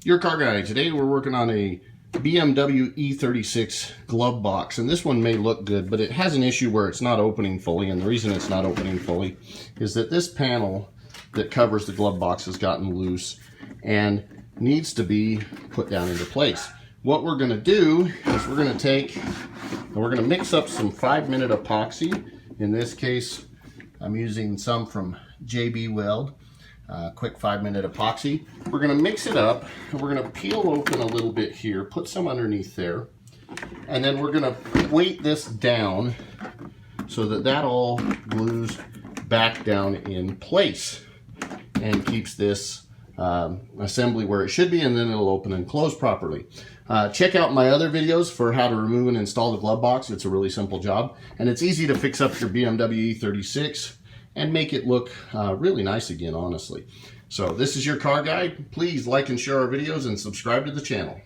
Your car guy. Today we're working on a BMW E36 glove box, and this one may look good, but it has an issue where it's not opening fully, and the reason it's not opening fully is that this panel that covers the glove box has gotten loose and needs to be put down into place. What we're going to do is we're going to take and we're going to mix up some 5-minute epoxy. In this case, I'm using some from JB Weld. Quick 5-minute epoxy. We're going to mix it up and we're going to peel open a little bit here, put some underneath there, and then we're going to weight this down so that that all glues back down in place and keeps this assembly where it should be, and then it'll open and close properly. Check out my other videos for how to remove and install the glove box. It's a really simple job, and it's easy to fix up your BMW E36 and make it look really nice again, honestly. So this is your car guide. Please like and share our videos and subscribe to the channel.